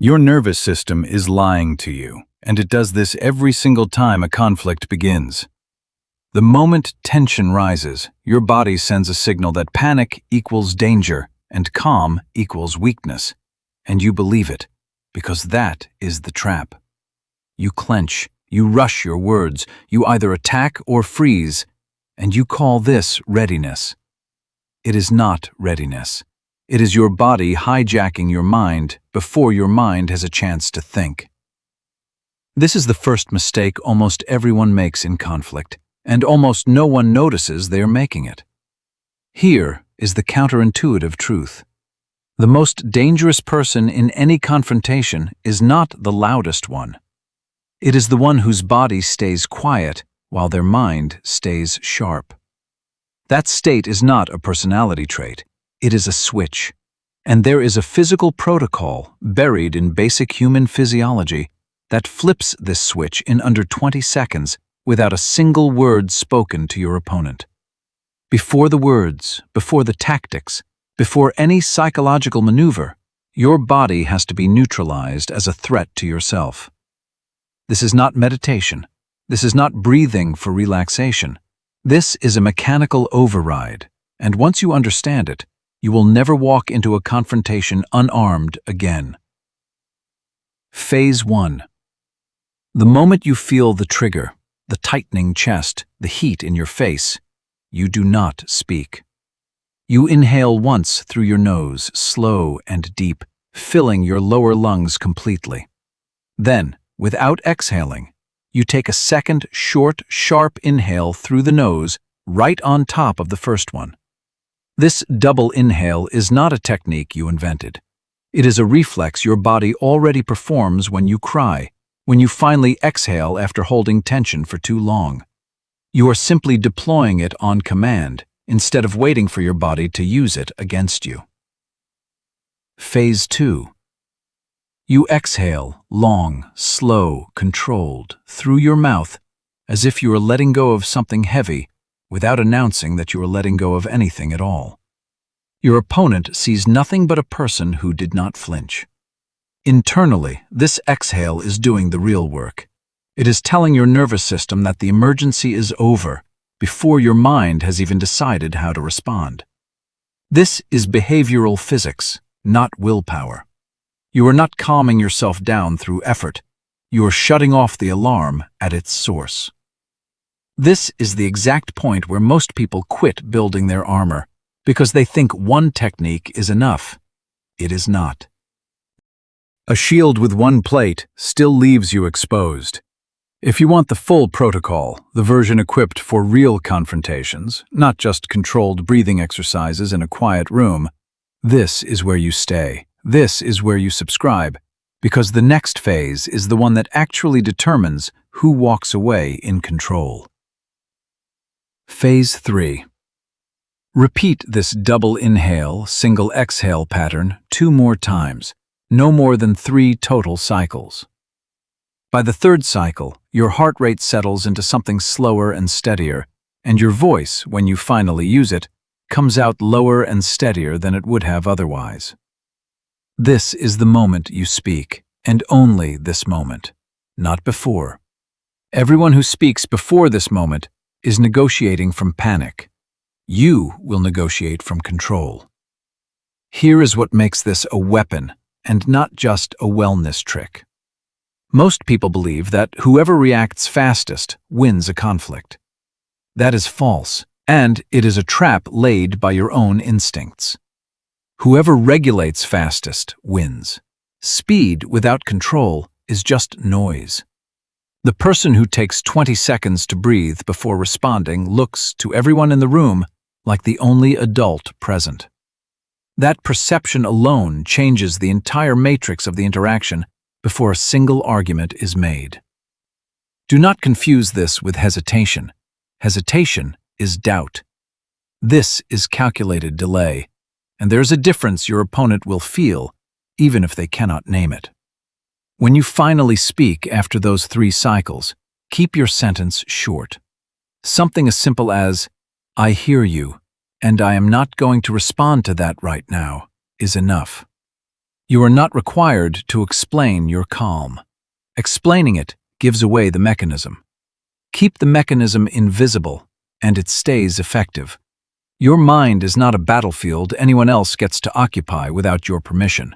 Your nervous system is lying to you, and it does this every single time a conflict begins. The moment tension rises, your body sends a signal that panic equals danger and calm equals weakness, and you believe it, because that is the trap. You clench, you rush your words, you either attack or freeze, and you call this readiness. It is not readiness. It is your body hijacking your mind before your mind has a chance to think. This is the first mistake almost everyone makes in conflict, and almost no one notices they are making it. Here is the counterintuitive truth. The most dangerous person in any confrontation is not the loudest one. It is the one whose body stays quiet while their mind stays sharp. That state is not a personality trait. It is a switch. And there is a physical protocol buried in basic human physiology that flips this switch in under 20 seconds without a single word spoken to your opponent. Before the words, before the tactics, before any psychological maneuver, your body has to be neutralized as a threat to yourself. This is not meditation. This is not breathing for relaxation. This is a mechanical override, and once you understand it, you will never walk into a confrontation unarmed again. Phase 1. The moment you feel the trigger, the tightening chest, the heat in your face, you do not speak. You inhale once through your nose, slow and deep, filling your lower lungs completely. Then, without exhaling, you take a second, short, sharp inhale through the nose, right on top of the first one. This double inhale is not a technique you invented. It is a reflex your body already performs when you cry, when you finally exhale after holding tension for too long. You are simply deploying it on command, instead of waiting for your body to use it against you. Phase 2. You exhale, long, slow, controlled, through your mouth, as if you are letting go of something heavy, without announcing that you are letting go of anything at all. Your opponent sees nothing but a person who did not flinch. Internally, this exhale is doing the real work. It is telling your nervous system that the emergency is over before your mind has even decided how to respond. This is behavioral physics, not willpower. You are not calming yourself down through effort. You are shutting off the alarm at its source. This is the exact point where most people quit building their armor, because they think one technique is enough. It is not. A shield with one plate still leaves you exposed. If you want the full protocol, the version equipped for real confrontations, not just controlled breathing exercises in a quiet room, this is where you stay. This is where you subscribe, because the next phase is the one that actually determines who walks away in control. Phase 3. Repeat this double inhale, single exhale pattern 2 more times, no more than 3 total cycles. By the 3rd cycle, your heart rate settles into something slower and steadier, and your voice, when you finally use it, comes out lower and steadier than it would have otherwise. This is the moment you speak, and only this moment, not before. Everyone who speaks before this moment is negotiating from panic. You will negotiate from control. Here is what makes this a weapon and not just a wellness trick. Most people believe that whoever reacts fastest wins a conflict. That is false, and it is a trap laid by your own instincts. Whoever regulates fastest wins. Speed without control is just noise. The person who takes 20 seconds to breathe before responding looks to everyone in the room like the only adult present. That perception alone changes the entire matrix of the interaction before a single argument is made. Do not confuse this with hesitation. Hesitation is doubt. This is calculated delay, and there's a difference your opponent will feel, even if they cannot name it. When you finally speak after those 3 cycles, keep your sentence short. Something as simple as, "I hear you, and I am not going to respond to that right now," is enough. You are not required to explain your calm. Explaining it gives away the mechanism. Keep the mechanism invisible, and it stays effective. Your mind is not a battlefield anyone else gets to occupy without your permission.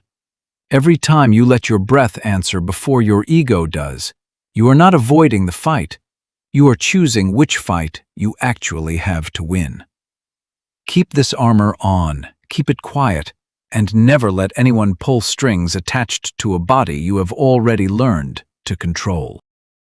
Every time you let your breath answer before your ego does, you are not avoiding the fight. You are choosing which fight you actually have to win. Keep this armor on, keep it quiet, and never let anyone pull strings attached to a body you have already learned to control.